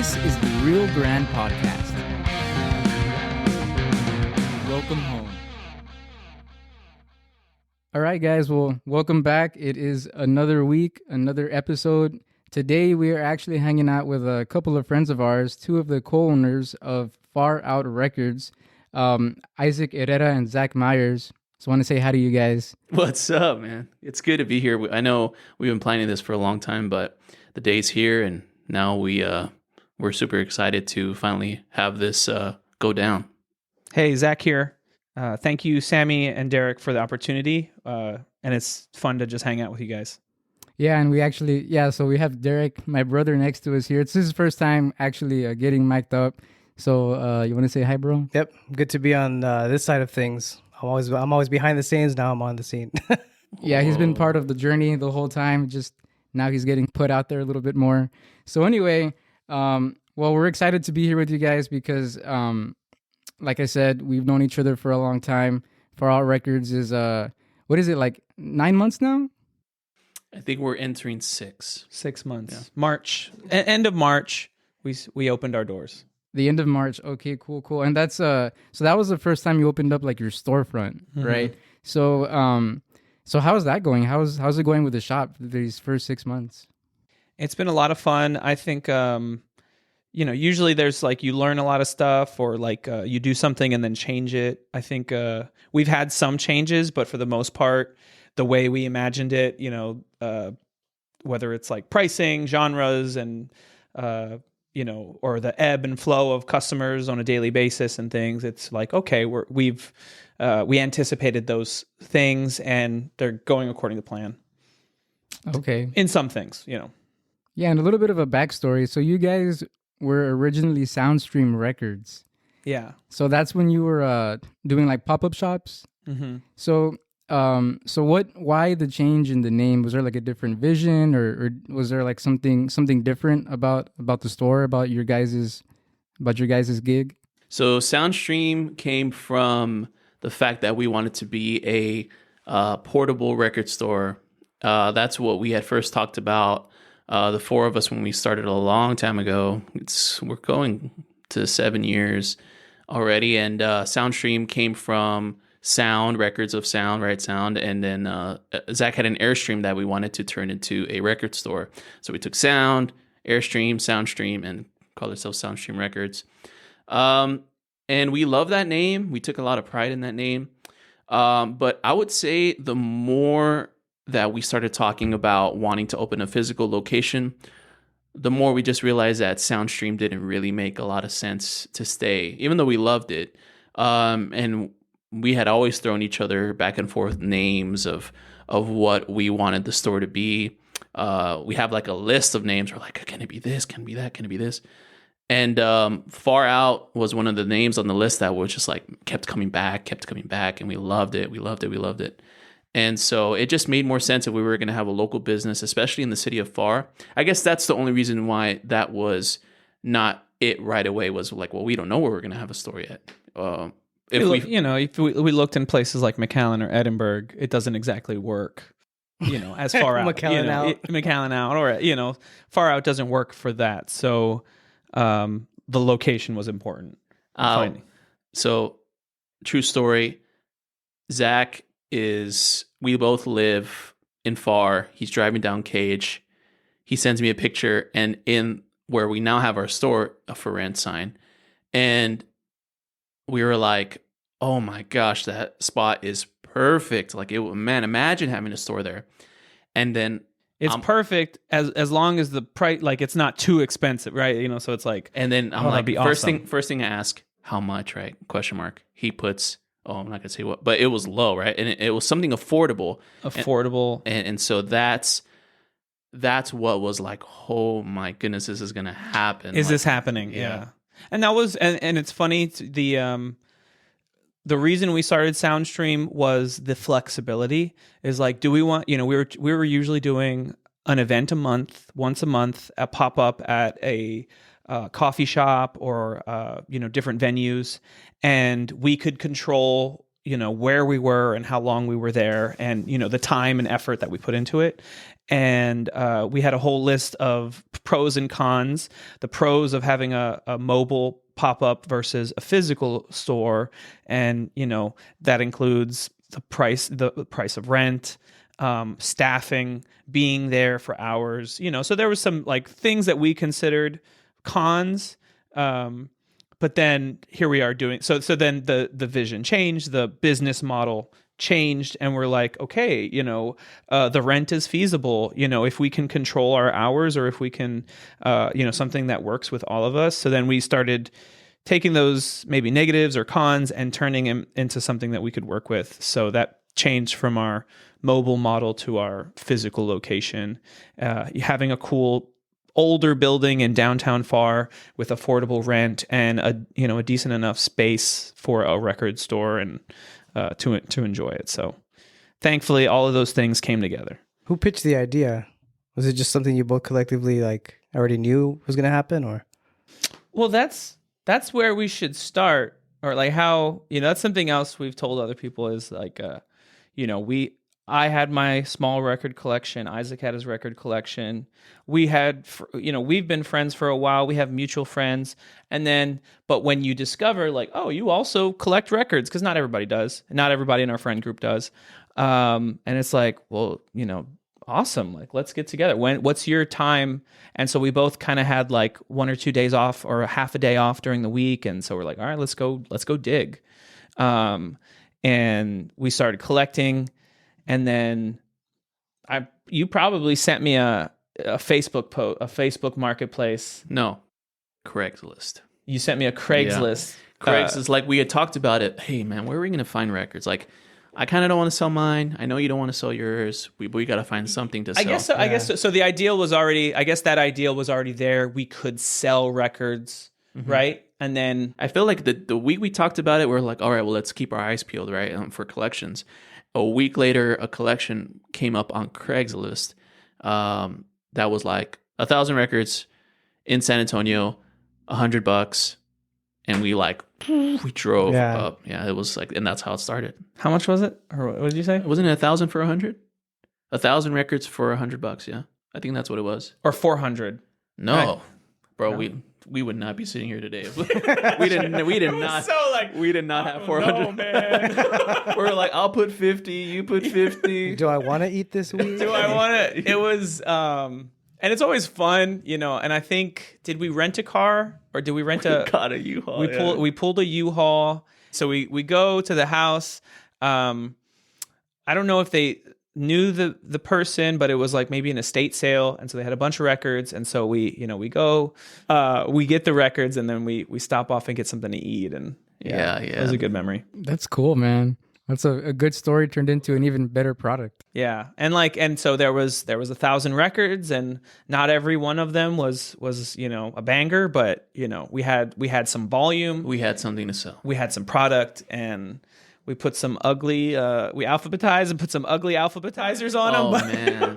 This is the Real Grand Podcast. Welcome home. All right, guys. Well, welcome back. It is another week, another episode. Today, we are actually hanging out with a couple of friends of ours, two of the co-owners of Pharr Records, Isaac Herrera and Zach Myers. Just want to say hi to you guys. What's up, man? It's good to be here. I know we've been planning this for a long time, but the day's here, and now we're super excited to finally have this go down. Hey, Zach here. Thank you, Sammy and Derek, for the opportunity, and it's fun to just hang out with you guys. Yeah, and so we have Derek, my brother, next to us here. It's his first time actually getting mic'd up. So you want to say hi, bro? Yep, good to be on this side of things. I'm always behind the scenes. Now I'm on the scene. Yeah, he's been part of the journey the whole time. Just now he's getting put out there a little bit more. So anyway, well, we're excited to be here with you guys because, like I said, we've known each other for a long time. Pharr Records is what is it, like 9 months now? I think we're entering 6. 6 months. Yeah. March, end of March, we opened our doors. The end of March. Okay, cool. And that's so that was the first time you opened up like your storefront, right? So so how's that going? How's it going with the shop these first 6 months? It's been a lot of fun. I think usually there's like you learn a lot of stuff, or like you do something and then change it. I think we've had some changes, but for the most part, the way we imagined it, whether it's like pricing, genres, and or the ebb and flow of customers on a daily basis and things, it's like, okay, we anticipated those things and they're going according to plan. Okay. In some things, Yeah, and a little bit of a backstory. So you guys were originally Soundstream Records. Yeah. So that's when you were doing like pop-up shops. Mm-hmm. So why the change in the name? Was there like a different vision, or was there like something different about the store, about your guys's gig? So Soundstream came from the fact that we wanted to be a portable record store. That's what we had first talked about. The four of us when we started a long time ago. We're going to 7 years already, and Soundstream came from sound, records of sound, right? Sound. And then Zach had an Airstream that we wanted to turn into a record store. So we took sound, Airstream, Soundstream, and called ourselves Soundstream Records. And we love that name. We took a lot of pride in that name. But I would say the more that we started talking about wanting to open a physical location, the more we just realized that Soundstream didn't really make a lot of sense to stay, even though we loved it. And we had always thrown each other back and forth names of what we wanted the store to be. We have like a list of names. We're like, can it be this? Can it be that? Can it be this? And Pharr Out was one of the names on the list that was just like kept coming back, and we loved it. And so it just made more sense if we were going to have a local business, especially in the city of Pharr. I guess that's the only reason why that was not it right away, was like, well, we don't know where we're going to have a store yet. If we looked in places like McAllen or Edinburgh, it doesn't exactly work, as far out. McAllen out, or, Far Out doesn't work for that. So the location was important. So true story, Zach we both live in Pharr. He's driving down Cage. He sends me a picture, and in where we now have our store, a for rent sign. And we were like, oh my gosh, that spot is perfect. Like, imagine having a store there. And then it's perfect as long as the price, like, it's not too expensive, right? So it's like, and then I'm like, awesome. first thing I ask, how much, right? Question mark. He puts, I'm not gonna say what, but it was low, right? And it was something affordable. And so that's what was like, oh my goodness, this is gonna happen. Is this happening? Yeah. And that was, and it's funny, the reason we started Soundstream was the flexibility. Is like, do we want, we were usually doing an event once a month, a pop up at a coffee shop or different venues, and we could control where we were and how long we were there, and the time and effort that we put into it. And we had a whole list of pros and cons. The pros of having a mobile pop-up versus a physical store, and that includes the price of rent, staffing, being there for hours. So there was some like things that we considered cons. But then here we are doing so then the vision changed, the business model changed, and we're like, okay, the rent is feasible, if we can control our hours, or if we can something that works with all of us. So then we started taking those maybe negatives or cons and turning them into something that we could work with. So that changed from our mobile model to our physical location, having a cool older building in downtown Pharr with affordable rent and a decent enough space for a record store and to enjoy it. So thankfully all of those things came together. Who pitched the idea? Was it just something you both collectively like already knew was going to happen, or? Well, that's where we should start, or like how, that's something else we've told other people is like, I had my small record collection. Isaac had his record collection. We had, we've been friends for a while. We have mutual friends. But when you discover like, oh, you also collect records, because not everybody does. Not everybody in our friend group does. And it's like, well, awesome. Like, let's get together. What's your time? And so we both kind of had like 1 or 2 days off, or a half a day off during the week. And so we're like, all right, let's go dig. And we started collecting. And then you probably sent me a Facebook marketplace. No, Craigslist. You sent me a Craigslist. Yeah. Craigslist, like we had talked about it. Hey man, where are we going to find records? Like, I kind of don't want to sell mine. I know you don't want to sell yours. We got to find something to sell. I guess so. Yeah. I guess so. So the ideal was already. I guess that ideal was already there. We could sell records, right? And then I feel like the week we talked about it, we're like, all right, well, let's keep our eyes peeled, right, for collections. A week later, a collection came up on Craigslist that was like 1,000 records in San Antonio, $100, and we drove up. Yeah, it was like, and that's how it started. How much was it? Or what did you say? Wasn't it 1,000 for 100? 1,000 records for $100. Yeah, I think that's what it was. Or 400? No, bro, no. We would not be sitting here today. We did not. So like, we did not have 400. No, man. We're like, I'll put 50. You put 50. Do I want to eat this week? Do I want to? It was, and it's always fun, And I think, did we rent a car, or did we rent we got a U-Haul? We pulled a U-Haul. So we go to the house. I don't know if they knew the person, but it was like maybe an estate sale, and so they had a bunch of records, and so we go, we get the records, and then we stop off and get something to eat, and yeah, it was a good memory. That's cool, man. That's a good story turned into an even better product. Yeah, and so there was 1,000 records, and not every one of them was a banger, but we had some volume, we had something to sell, we had some product, and we put some ugly, we alphabetized and put some ugly alphabetizers on them. Oh, man.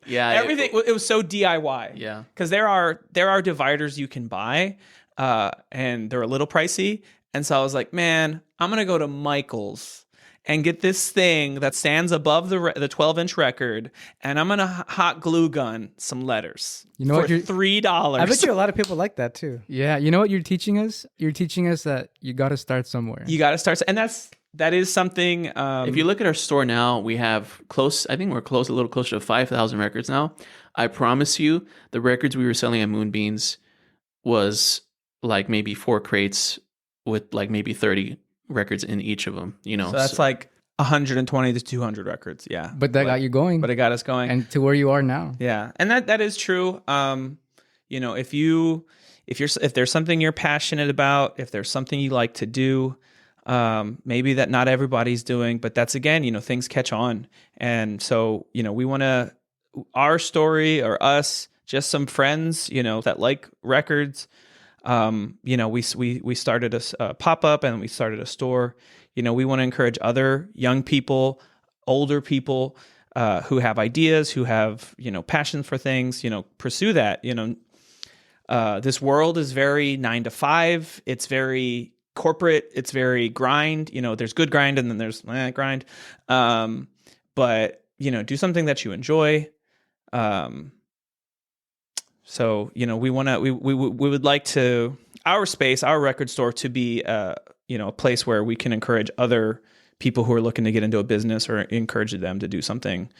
Yeah. Everything, it was so DIY. Yeah. Because there are dividers you can buy, and they're a little pricey. And so I was like, man, I'm going to go to Michael's and get this thing that stands above the 12-inch record, and I'm going to hot glue gun some letters for $3. I bet you a lot of people like that too. Yeah, you know what you're teaching us? You're teaching us that you got to start somewhere. You got to start, and that is something. If you look at our store now, we have I think we're a little closer to 5,000 records now. I promise you, the records we were selling at Moonbeans was like maybe 4 crates with like maybe 30 records in each of them, So that's like 120 to 200 records. Yeah. But that got you going. But it got us going. And to where you are now. Yeah. And that is true. If there's something you're passionate about, if there's something you like to do, maybe that not everybody's doing, but that's, again, things catch on. And so, we want to, our story, or us, just some friends, that like records, we started a pop-up, and we started a store. We want to encourage other young people, older people, who have ideas, who have, passion for things, pursue that. This world is very 9 to 5. It's very corporate. It's very grind. There's good grind and then there's grind. But do something that you enjoy. So we want to we would like to our record store to be a place where we can encourage other people who are looking to get into a business or encourage them to do something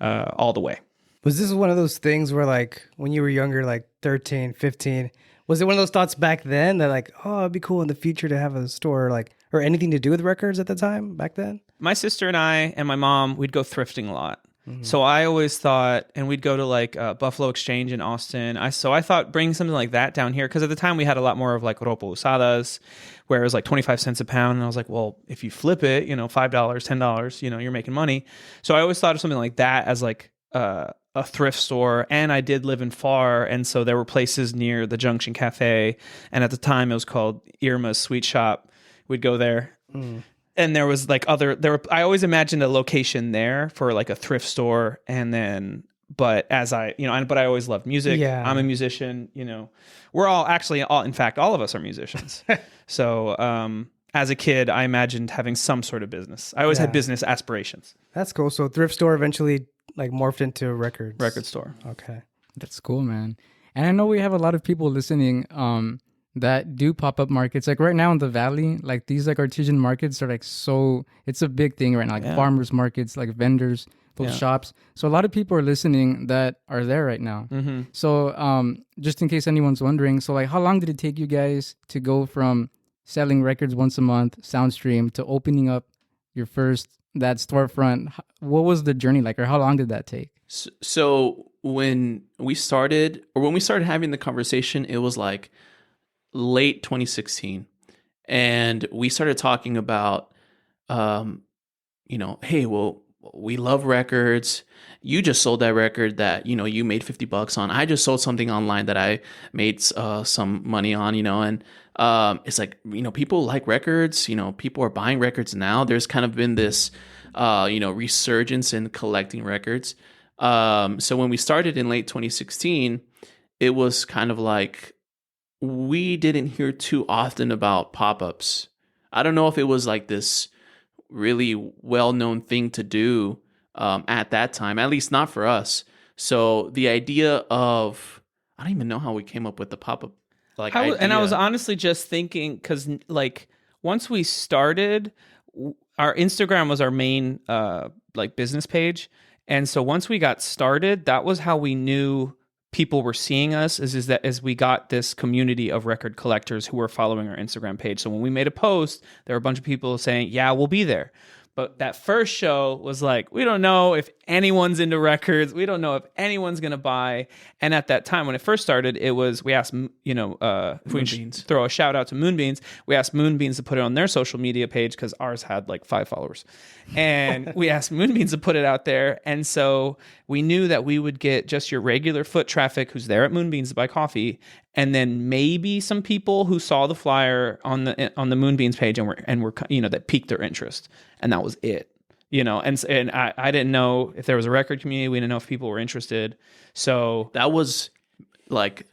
all the way. Was this one of those things where, like, when you were younger, like 13, 15, was it one of those thoughts back then that, like, oh, it'd be cool in the future to have a store, like, or anything to do with records at the time back then? My sister and I and my mom, we'd go thrifting a lot. So I always thought, and we'd go to like Buffalo Exchange in Austin. I thought bring something like that down here, because at the time we had a lot more of like ropa usadas, where it was like 25 cents a pound. And I was like, well, if you flip it, $5, $10, you're making money. So I always thought of something like that as like a thrift store. And I did live in Pharr, and so there were places near the Junction Cafe, and at the time it was called Irma's Sweet Shop. We'd go there. And there was like I always imagined a location there for like a thrift store. And then, but as but I always loved music. Yeah. I'm a musician, we're all in fact, all of us are musicians. So, as a kid, I imagined having some sort of business. I always had business aspirations. That's cool. So thrift store eventually like morphed into record store. Okay. That's cool, man. And I know we have a lot of people listening that do pop-up markets. Like right now in the Valley, like these like artisan markets are like it's a big thing right now, like farmers markets, like vendors, those shops. So a lot of people are listening that are there right now. So just in case anyone's wondering, so like how long did it take you guys to go from selling records once a month, SoundStream, to opening up your first, that storefront? What was the journey like, or how long did that take? So when we started having the conversation, it was like late 2016, and we started talking about hey, well, we love records. You just sold that record that you made $50 on. I just sold something online that I made some money on, and it's like, people like records. People are buying records now. There's kind of been this resurgence in collecting records. So when we started in late 2016, it was kind of like, we didn't hear too often about pop-ups. I don't know if it was like this really well-known thing to do at that time, at least not for us. So the idea of, I don't even know how we came up with the pop-up idea. And I was honestly just thinking, because like once we started, our Instagram was our main business page. And so once we got started, that was how we knew people were seeing us, is that as we got this community of record collectors who were following our Instagram page. So when we made a post, there were a bunch of people saying, yeah, we'll be there. But that first show was like, we don't know if anyone's into records. We don't know if anyone's going to buy. And at that time, when it first started, it was, we asked, if we throw a shout out to Moonbeans, we asked Moonbeans to put it on their social media page, because ours had like 5 followers. And we asked Moonbeans to put it out there. And so we knew that we would get just your regular foot traffic who's there at Moonbeans to buy coffee, and then maybe some people who saw the flyer on the Moonbeans page and were that piqued their interest, and that was it. And I didn't know if there was a record community. We didn't know if people were interested. So that was like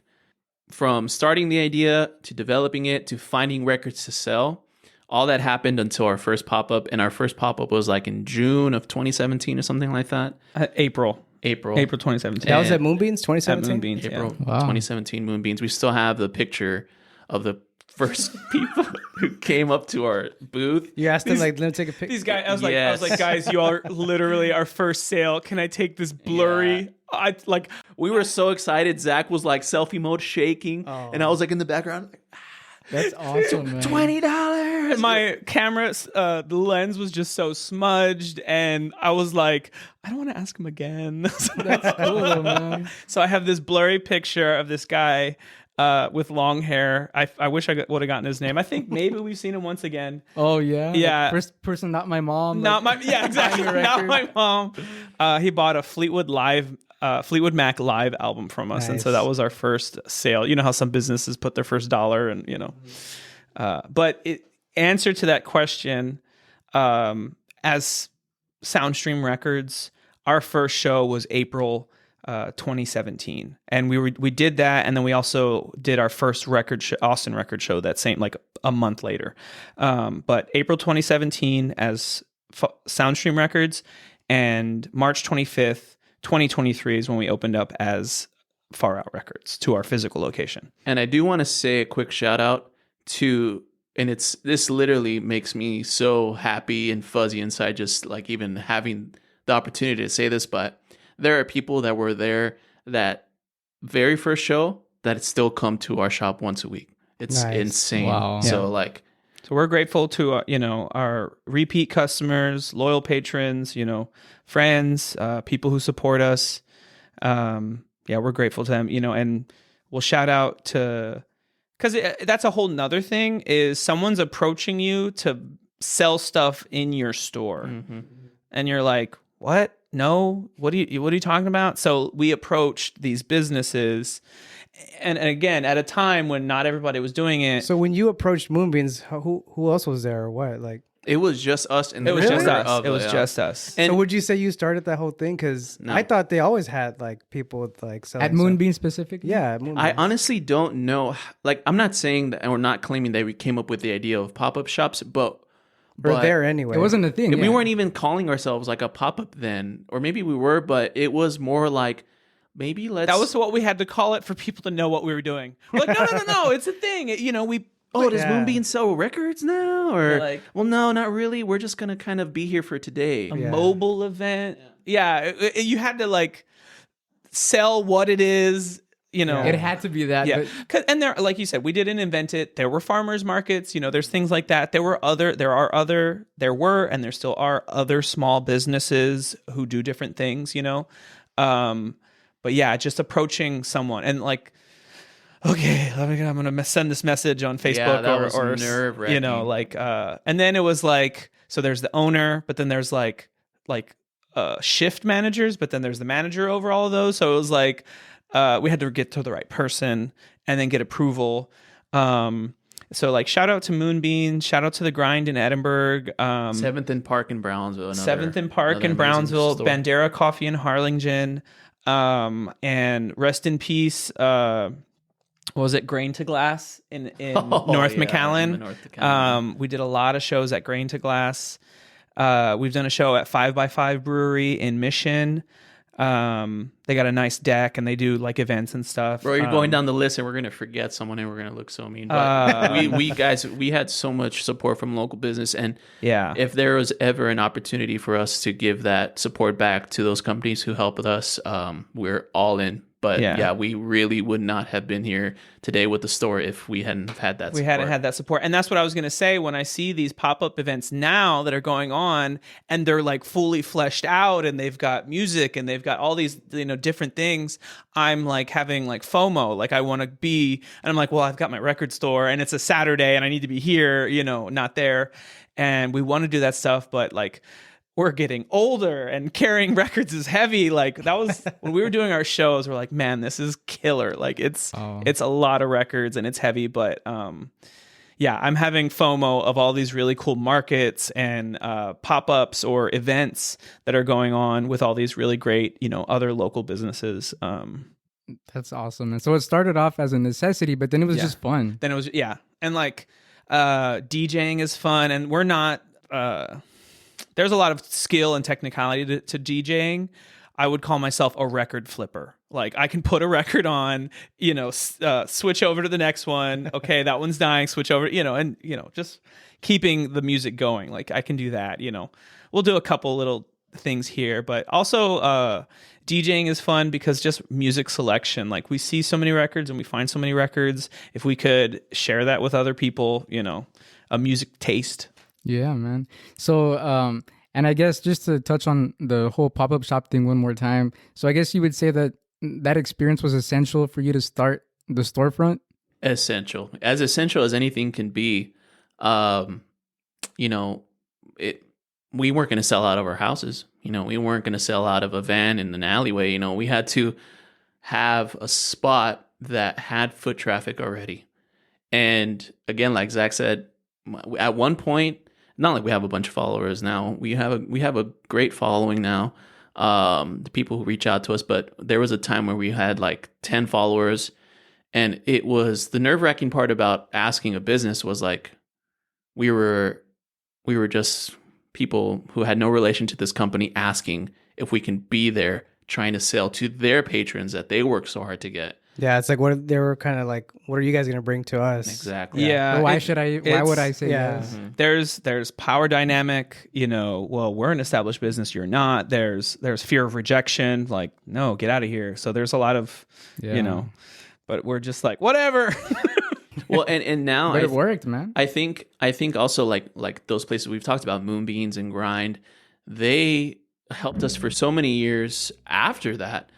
from starting the idea to developing it to finding records to sell. All that happened until our first pop-up, and our first pop-up was like in June of 2017 or something like that. April 2017. That was at Moonbeans 2017? At Moonbeans, April Wow. 2017 Moonbeans. We still have the picture of the first people who came up to our booth. You asked them, like, let me take a picture. These guys, I was Yes. like, guys, you are literally our first sale. Can I take this blurry? Yeah. We were so excited. Zach was like selfie mode shaking, and I was like in the background, That's awesome, man. $20. My camera, the lens was just so smudged, and I was like, I don't want to ask him again. That's cool, man. So I have this blurry picture of this guy with long hair. I wish I would have gotten his name. I think maybe we've seen him once again. Oh yeah, Yeah. Like, first person, not my mom. Exactly. your Not record. my mom. He bought a Fleetwood Mac live album from us, and so Nice. that was our first sale. You know how some businesses put their first dollar, and but answer to that question, as SoundStream Records, our first show was April 2017, and we did that, and then we also did our first Austin record show that same like a month later. But April 2017 as Soundstream Records, and March 25th, 2023 is when we opened up as Far Out Records to our physical location. And I do want to say a quick shout out to, and this literally makes me so happy and fuzzy inside just like even having the opportunity to say this, but there are people that were there that very first show that still come to our shop once a week. It's Nice. insane. Wow. So like, So we're grateful to our repeat customers, loyal patrons, friends, people who support us. We're grateful to them. And we'll shout out to, because that's a whole nother thing, is someone's approaching you to sell stuff in your store, and you're like, what? No, what are you talking about? So we approached these businesses, and again at a time when not everybody was doing it. So when you approached Moonbeams, who else was there or what? Like, it was just us. And It was just us. of It was the- just us. And so would you say you started that whole thing? Because No. I thought they always had like people with like selling At stuff. Moonbeam specifically? Yeah, at Moonbeams. I honestly don't know. Like, I'm not saying that, and we're not claiming that we came up with the idea of pop-up shops, but Or there anyway. It wasn't a thing. we yeah. weren't even calling ourselves like a pop-up then, or maybe we were, but it was more like maybe let's. That was what we had to call it for people to know what we were doing. We're like, no, it's a thing. We does Yeah. Moonbeam sell records now? Or Like- well, no, not really. We're just gonna kind of be here for today. a Yeah. mobile event. Yeah, you had to like sell what it is. Yeah. It had to be that. Yeah, But and there, like you said, we didn't invent it. There were farmers markets. There's things like that. There were, and there still are other small businesses who do different things. But yeah, just approaching someone and like, okay, I'm gonna send this message on Facebook that was or nerve-wracking. and then it was like, so there's the owner, but then there's like shift managers, but then there's the manager over all of those. So it was like. We had to get to the right person and then get approval. So like shout out to Moonbeam, shout out to the Grind in Edinburgh, 7th and Park in Brownsville. 7th and Park another in amazing Brownsville, store. Bandera Coffee in Harlingen, and rest in peace. What was it? Grain to Glass in Oh, North yeah, McAllen. in North McAllen. We did a lot of shows at Grain to Glass. We've done a show at 5x5 Brewery in Mission. They got a nice deck and they do like events and stuff. Bro, you're going down the list and we're gonna forget someone and we're gonna look so mean. But we had so much support from local business, and Yeah. if there was ever an opportunity for us to give that support back to those companies who help with us, we're all in. But Yeah. we really would not have been here today with the store if we hadn't have had that support. We hadn't had that support. And that's what I was going to say when I see these pop-up events now that are going on and they're like fully fleshed out and they've got music and they've got all these, different things. I'm like having like FOMO. Like I want to be, and I'm like, well, I've got my record store and it's a Saturday and I need to be here, not there. And we want to do that stuff, but like, we're getting older and carrying records is heavy. Like that was when we were doing our shows, we're like, man, this is killer. Like it's a lot of records and it's heavy, but I'm having FOMO of all these really cool markets and pop-ups or events that are going on with all these really great, other local businesses. that's awesome. And so it started off as a necessity, but then it was just fun. Then it was, and like DJing is fun, and we're not there's a lot of skill and technicality to DJing. I would call myself a record flipper. Like I can put a record on, switch over to the next one. Okay, that one's dying. Switch over, and just keeping the music going. Like I can do that. We'll do a couple little things here, but also DJing is fun because just music selection. Like we see so many records and we find so many records. If we could share that with other people, a music taste. Yeah, man. So, and I guess just to touch on the whole pop-up shop thing one more time. So I guess you would say that experience was essential for you to start the storefront? Essential as anything can be. We weren't going to sell out of our houses. We weren't going to sell out of a van in an alleyway. We had to have a spot that had foot traffic already. And again, like Zach said, at one point, not like we have a bunch of followers now. We have a great following now. the people who reach out to us, but there was a time where we had like 10 followers, and it was the nerve-wracking part about asking a business was like we were just people who had no relation to this company asking if we can be there trying to sell to their patrons that they work so hard to get. Yeah, it's like what they were kind of like. What are you guys gonna bring to us? Exactly. Yeah. Why would I say yeah. yes? There's power dynamic, well, we're an established business, you're not. There's fear of rejection, like, no, get out of here. So there's a lot of, but we're just like, whatever. Well, and now But it worked, man. I think also like those places we've talked about, Moonbeans and Grind, they helped us for so many years after that.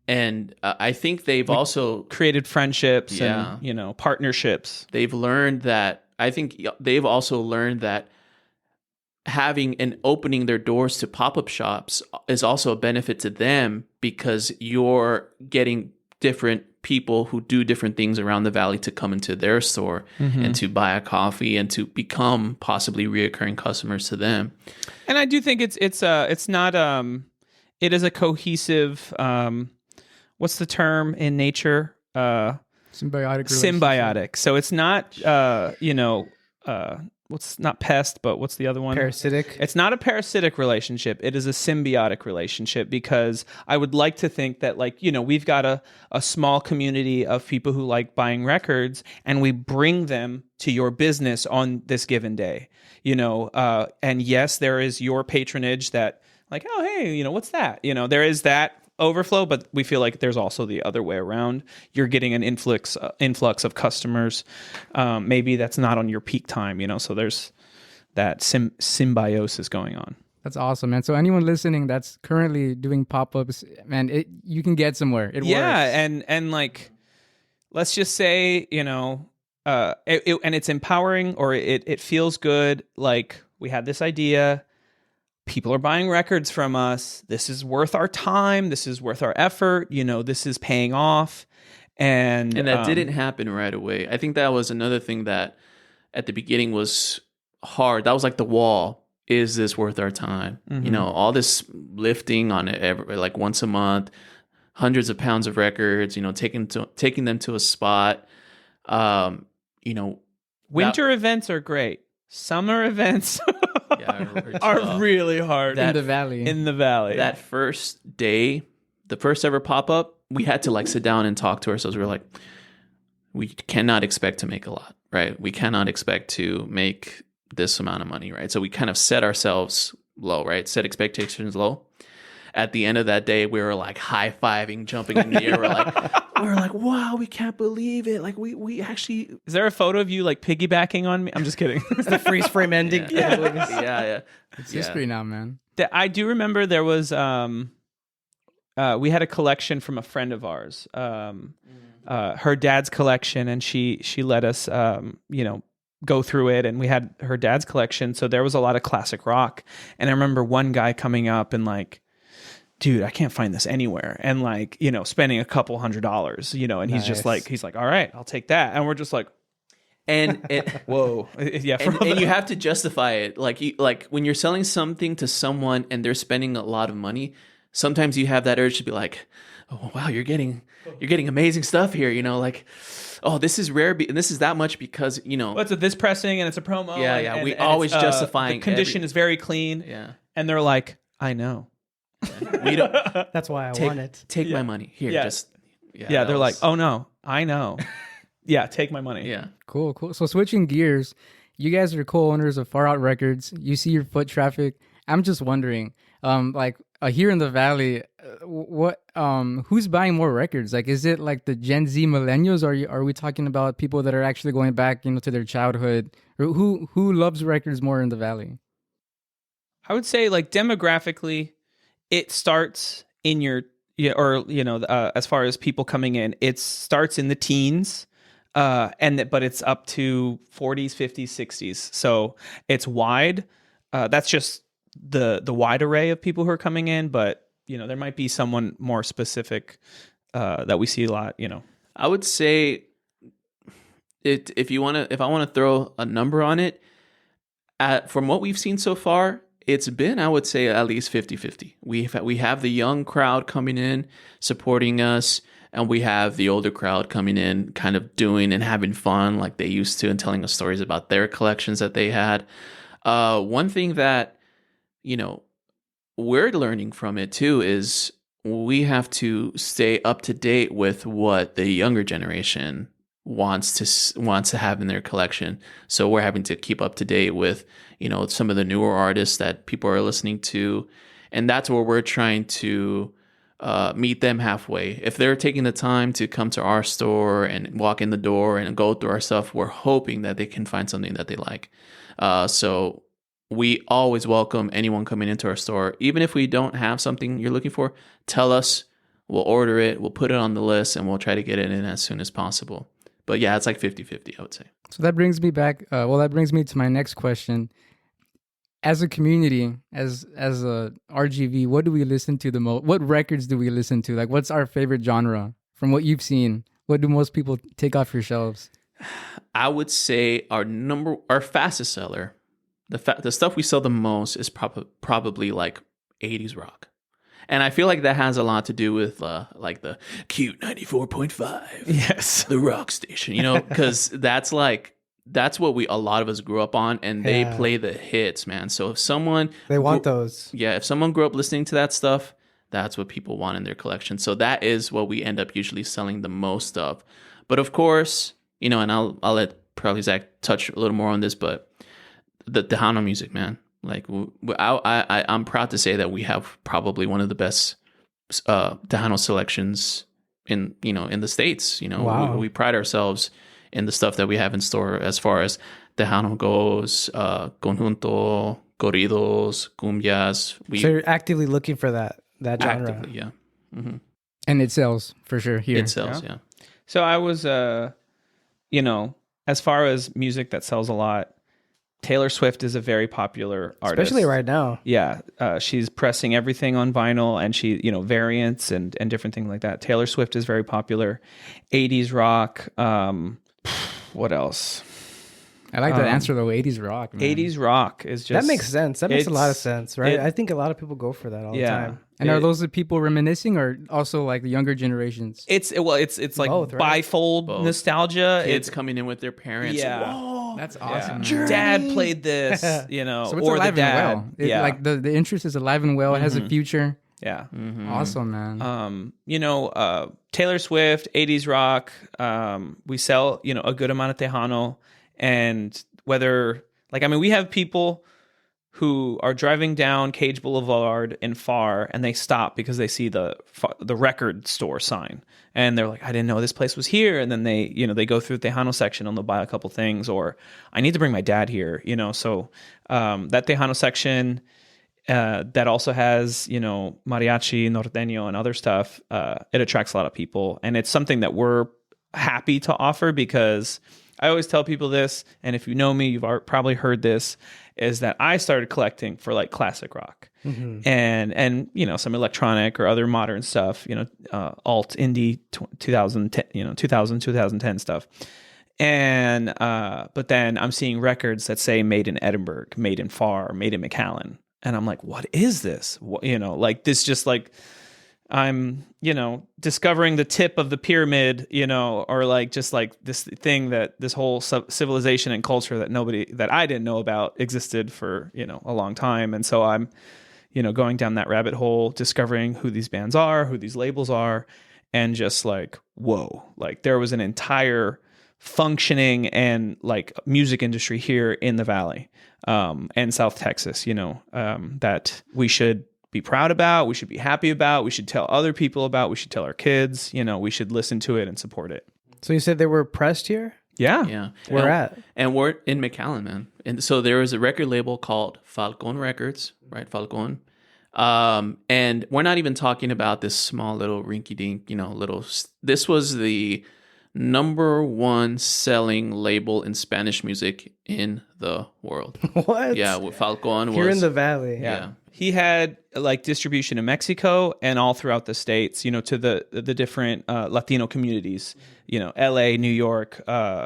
And I think they've also created friendships and, partnerships. they've learned that, I think they've also learned that having and opening their doors to pop-up shops is also a benefit to them, because you're getting different people who do different things around the valley to come into their store and to buy a coffee and to become possibly reoccurring customers to them. And I do think it's not it is a cohesive what's the term in nature? Symbiotic relationship. Symbiotic. So it's not what's not pest, but what's the other one? Parasitic. It's not a parasitic relationship. It is a symbiotic relationship, because I would like to think that, like, we've got a small community of people who like buying records, and we bring them to your business on this given day, and yes, there is your patronage that, like, oh, hey, what's that? There is that overflow, but we feel like there's also the other way around. You're getting an influx of customers. Maybe that's not on your peak time, so there's that symbiosis going on. That's awesome, man. So anyone listening that's currently doing pop-ups, man, you can get somewhere. It works. and like, let's just say, and it's empowering, or it feels good. Like, we had this idea. People are buying records from us. This is worth our time. This is worth our effort. This is paying off. And that didn't happen right away. I think that was another thing that at the beginning was hard. That was like the wall. Is this worth our time? All this lifting on it like once a month, hundreds of pounds of records, taking them to a spot. Winter events are great. Summer events are really hard. In the valley. That first day, the first ever pop-up, we had to like sit down and talk to ourselves. We were like, we cannot expect to make a lot, right? We cannot expect to make this amount of money, right? So we kind of set ourselves low, right? Set expectations low. At the end of that day, we were like high-fiving, jumping in the air. We're like, wow, we can't believe it. Like we actually. Is there a photo of you like piggybacking on me? I'm just kidding. It's the freeze frame ending. Yeah. It's history now, man. I do remember there was we had a collection from a friend of ours, her dad's collection, and she let us go through it, and we had her dad's collection, so there was a lot of classic rock. And I remember one guy coming up and like, dude, I can't find this anywhere, and like, spending a couple $100, and he's just like, all right, I'll take that. And we're just like, and whoa, yeah. And you have to justify it. Like when you're selling something to someone and they're spending a lot of money, sometimes you have that urge to be like, oh wow, you're getting amazing stuff here, like, oh, this is rare, and this is that much because it's a this pressing and it's a promo. Yeah. We always justifying. The condition is very clean. Yeah, and they're like, I know. We don't. That's why I want it. Take my money here. Yeah. They're like, oh no, I know. Yeah, take my money. Yeah. Cool. So switching gears, you guys are co-owners of Far Out Records. You see your foot traffic. I'm just wondering, here in the valley, who's buying more records? Like, is it like the Gen Z millennials, or are we talking about people that are actually going back, to their childhood? Or who loves records more in the valley? I would say, like, demographically, it starts in as far as people coming in, it starts in the teens, but it's up to 40s, 50s, 60s. So it's wide. That's just the wide array of people who are coming in, but there might be someone more specific that we see a lot. I would say if I want to throw a number on it, from what we've seen so far, it's been, I would say, at least 50-50. We have the young crowd coming in, supporting us, and we have the older crowd coming in, kind of doing and having fun like they used to, and telling us stories about their collections that they had. One thing that, we're learning from it too is we have to stay up to date with what the younger generation wants to have in their collection. So we're having to keep up to date with, some of the newer artists that people are listening to, and that's where we're trying to meet them halfway. If they're taking the time to come to our store and walk in the door and go through our stuff, we're hoping that they can find something that they like. So we always welcome anyone coming into our store. Even if we don't have something you're looking for, tell us. We'll order it. We'll put it on the list, and we'll try to get it in as soon as possible. But yeah, it's like 50-50, I would say. So that brings me back. That brings me to my next question. As a community, as a RGV, what do we listen to the most? What records do we listen to? Like, what's our favorite genre from what you've seen? What do most people take off your shelves? I would say our fastest seller, the stuff we sell the most is probably like 80s rock. And I feel like that has a lot to do with like the cute 94.5. Yes. The rock station, because that's what a lot of us grew up on, and they play the hits, man. So if someone They want those. Yeah, if someone grew up listening to that stuff, that's what people want in their collection. So that is what we end up usually selling the most of. But of course, and I'll let probably Zach touch a little more on this, but the Tejano music, man. Like I'm proud to say that we have probably one of the best Tejano selections in the States. Wow. We pride ourselves in the stuff that we have in store as far as Tejano goes, conjunto, corridos, cumbias. So you're actively looking for that genre. Actively, yeah. Mm-hmm. And it sells for sure here. It sells, yeah. So I was, as far as music that sells a lot, Taylor Swift is a very popular artist. Especially right now. Yeah. She's pressing everything on vinyl, and she, variants and different things like that. Taylor Swift is very popular. 80s rock. What else? I like that answer though. 80s rock, man. 80s rock is just... That makes sense. That makes a lot of sense, right? I think a lot of people go for that all the time. And are those the people reminiscing, or also like the younger generations? It's like both, right? bifold nostalgia. Kids coming in with their parents. Yeah. Whoa, That's awesome. Man. Dad played this, So it's or alive the dad. and well. Like the interest is alive and well. It has a future. Yeah. Mm-hmm. Awesome, man. Taylor Swift, 80s rock. We sell, a good amount of Tejano, and whether we have people who are driving down Cage Boulevard in Pharr, and they stop because they see the record store sign, and they're like, I didn't know this place was here. And then they go through the Tejano section and they'll buy a couple things, or I need to bring my dad here, so that Tejano section that also has, mariachi, norteño, and other stuff, it attracts a lot of people, and it's something that we're happy to offer, because I always tell people this, and if you know me, you've probably heard this, is that I started collecting for like classic rock, and some electronic or other modern stuff, alt indie 2010, 2010 stuff. And but then I'm seeing records that say made in Edinburgh, made in Pharr, made in McAllen, and I'm like, what is this? This just like, I'm, discovering the tip of the pyramid, or like just like this thing that this whole civilization and culture that I didn't know about existed for, a long time. And so I'm, going down that rabbit hole, discovering who these bands are, who these labels are, and just like, whoa, like there was an entire functioning and like music industry here in the Valley, and South Texas, that we should be proud about, we should be happy about, we should tell other people about, we should tell our kids, we should listen to it and support it. So you said they were pressed here? Yeah. Where at? And we're in McAllen, man. And so there is a record label called Falcon Records, right? Falcon. And we're not even talking about this small little rinky-dink, this was the number one selling label in Spanish music in the world. What? Yeah, Falcon was... Here in the Valley. Yeah. He had like distribution in Mexico and all throughout the states, to the different Latino communities, LA, New York,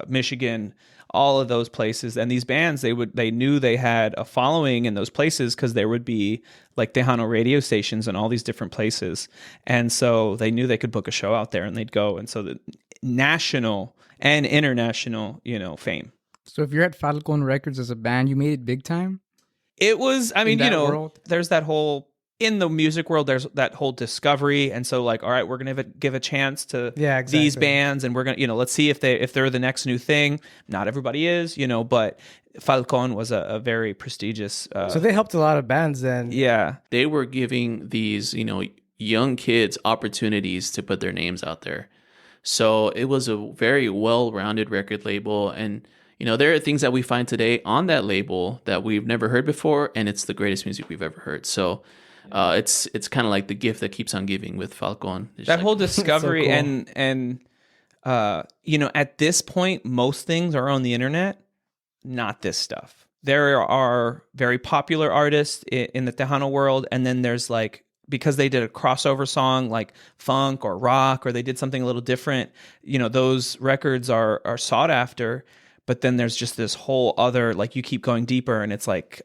Michigan, all of those places. And these bands, they knew they had a following in those places because there would be like Tejano radio stations in all these different places. And so they knew they could book a show out there and they'd go. And so the national and international, fame. So if you're at Falcon Records as a band, you made it big time? It was, I mean, In that world? there's that whole, in the music world, there's that whole discovery. And so like, all right, we're going to give a chance to these bands and we're going to, let's see if they're the next new thing. Not everybody is, but Falcon was a very prestigious. So they helped a lot of bands then. Yeah. They were giving these, young kids opportunities to put their names out there. So it was a very well-rounded record label. And, there are things that we find today on that label that we've never heard before, and it's the greatest music we've ever heard. So it's kind of like the gift that keeps on giving with Falcon. It's That like, whole discovery So cool. and at this point, most things are on the internet, not this stuff. There are very popular artists in the Tejano world, and then there's like, because they did a crossover song like funk or rock, or they did something a little different, those records are sought after. But then there's just this whole other, like you keep going deeper and it's like,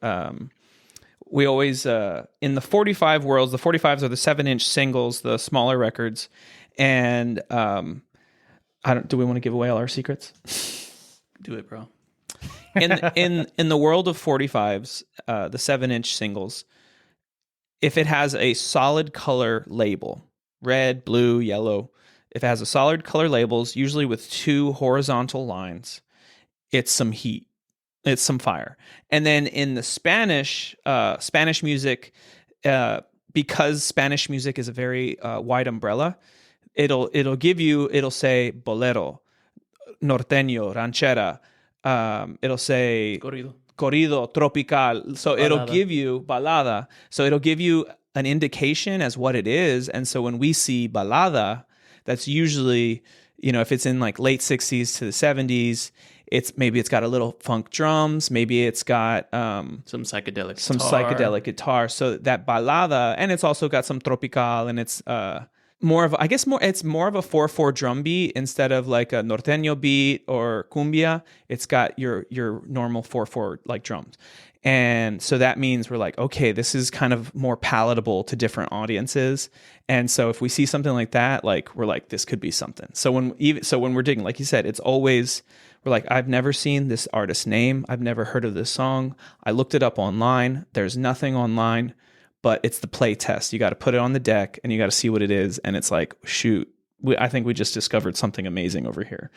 we always, in the 45 worlds, the 45s are the 7-inch singles, the smaller records. And do we want to give away all our secrets? do it, bro. In the world of 45s, the 7-inch singles, if it has a solid color label, red, blue, yellow, if it has a solid color labels, usually with 2 horizontal lines, it's some heat, it's some fire. And then in the Spanish music, because Spanish music is a very wide umbrella, it'll say bolero, norteño, ranchera. It'll say corrido, tropical. So it'll give you balada. So it'll give you an indication as what it is. And so when we see balada, that's usually, if it's in like late 60s to the 70s, it's got a little funk drums, maybe it's got some psychedelic guitar. So that balada, and it's also got some tropical, and it's more of a 4/4 drum beat instead of like a norteño beat or cumbia. It's got your normal 4/4 like drums. And so that means we're like, okay, this is kind of more palatable to different audiences. And so if we see something like that, like we're like, this could be something. So when we're digging, like you said, it's always, we're like, I've never seen this artist's name. I've never heard of this song. I looked it up online. There's nothing online, but it's the play test. You got to put it on the deck and you got to see what it is. And it's like, shoot, I think we just discovered something amazing over here.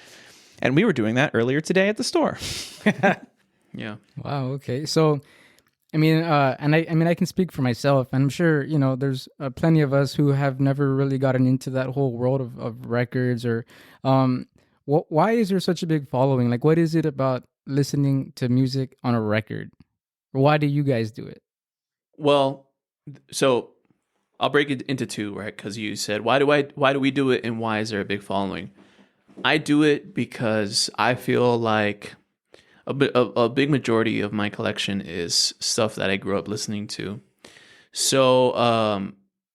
And we were doing that earlier today at the store. Yeah. Wow. Okay. So, I mean, I can speak for myself. I'm sure, there's plenty of us who have never really gotten into that whole world of records or, why is there such a big following? Like, what is it about listening to music on a record? Or why do you guys do it? Well, so I'll break it into two, right? Because you said, why do we do it and why is there a big following? I do it because I feel like a big majority of my collection is stuff that I grew up listening to. So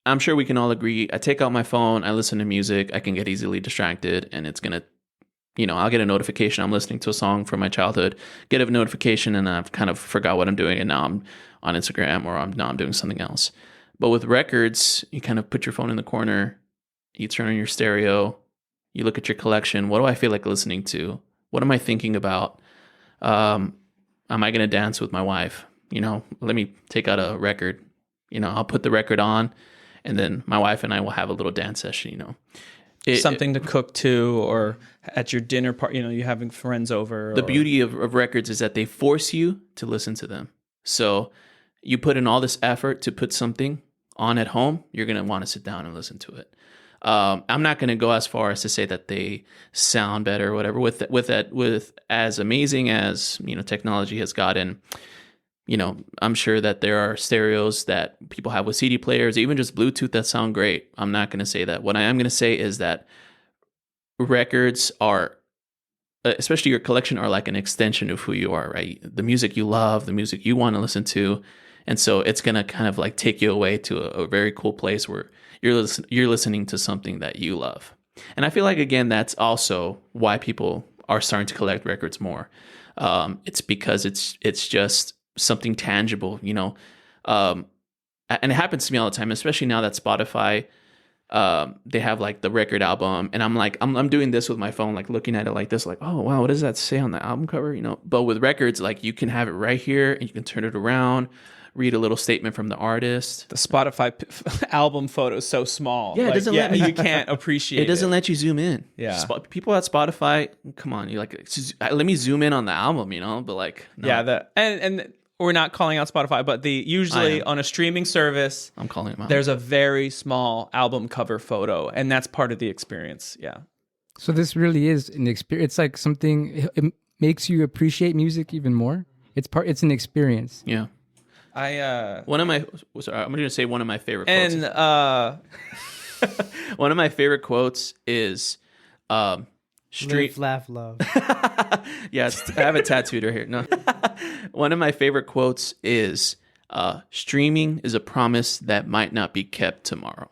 I'm sure we can all agree, I take out my phone, I listen to music, I can get easily distracted, and it's going to, I'll get a notification. I'm listening to a song from my childhood, get a notification, and I've kind of forgot what I'm doing, and now I'm on Instagram or I'm doing something else. But with records, you kind of put your phone in the corner, you turn on your stereo, you look at your collection. What do I feel like listening to? What am I thinking about? Am I going to dance with my wife? Let me take out a record. I'll put the record on, and then my wife and I will have a little dance session, Something to cook to, or at your dinner party, you're having friends over. The beauty of records is that they force you to listen to them. So you put in all this effort to put something on at home, you're going to want to sit down and listen to it. I'm not going to go as far as to say that they sound better or whatever. With as amazing as technology has gotten, I'm sure that there are stereos that people have with CD players, even just Bluetooth, that sound great. I'm not going to say that. What I am going to say is that records are, especially your collection, are like an extension of who you are, right? The music you love, the music you want to listen to. And so it's going to kind of like take you away to a very cool place where you're listening to something that you love. And I feel like, again, that's also why people are starting to collect records more. It's because it's just something tangible, you know. And it happens to me all the time, especially now that Spotify, they have like the record album, and I'm like, I'm doing this with my phone, like looking at it like this, like, oh wow, what does that say on the album cover, you know? But with records, like you can have it right here, and you can turn it around, read a little statement from the artist. The Spotify album photo is so small. Yeah, it doesn't let me. You can't appreciate it. It doesn't let you zoom in. Yeah. People at Spotify, come on, you like, let me zoom in on the album, you know? But like, no. Yeah, and we're not calling out Spotify, but usually on a streaming service, I'm calling them out. There's a very small album cover photo, and that's part of the experience. Yeah. So this really is an experience. It's like something, it makes you appreciate music even more. It's an experience. Yeah. I'm going to say one of my favorite quotes. And one of my favorite quotes is Live, laugh, love. Yes, I have it tattooed right here. No. One of my favorite quotes is streaming is a promise that might not be kept tomorrow.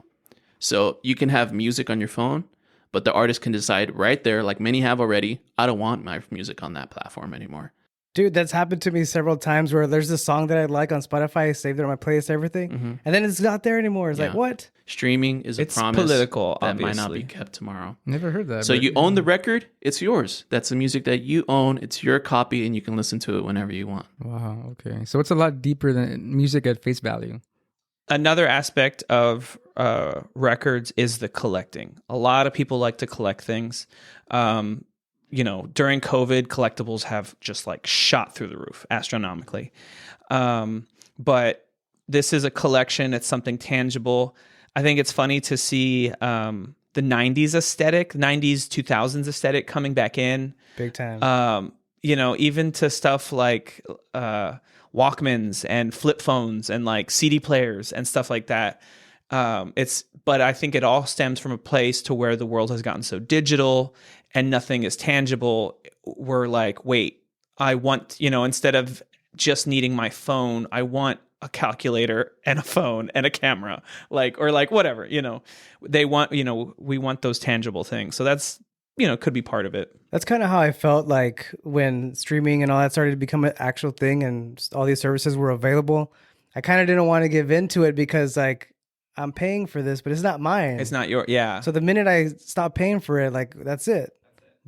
So you can have music on your phone, but the artist can decide right there, like many have already, I don't want my music on that platform anymore. Dude, that's happened to me several times where there's this song that I like on Spotify, I saved it on my playlist, everything, and then it's not there anymore. It's like, what? Streaming is a It's promise political, that might not obviously. be kept tomorrow. Never heard that. So but you own the record, it's yours. That's the music that you own. It's your copy, and you can listen to it whenever you want. Wow. Okay. So it's a lot deeper than music at face value. Another aspect of records is the collecting. A lot of people like to collect things. You know, during COVID, collectibles have just like shot through the roof astronomically. But this is a collection. It's something tangible. I think it's funny to see the 90s aesthetic, 90s, 2000s aesthetic coming back in. Big time. You know, even to stuff like Walkmans and flip phones and like CD players and stuff like that. But I think it all stems from a place to where the world has gotten so digital and nothing is tangible. We're like, wait, I want, you know, instead of just needing my phone, I want a calculator and a phone and a camera, like, or like whatever, you know, they want, you know, we want those tangible things. So that's, you know, could be part of it. That's kind of how I felt like when streaming and all that started to become an actual thing and all these services were available. I kind of didn't want to give into it because like I'm paying for this, but it's not mine. It's not your, yeah. So the minute I stopped paying for it, like that's it.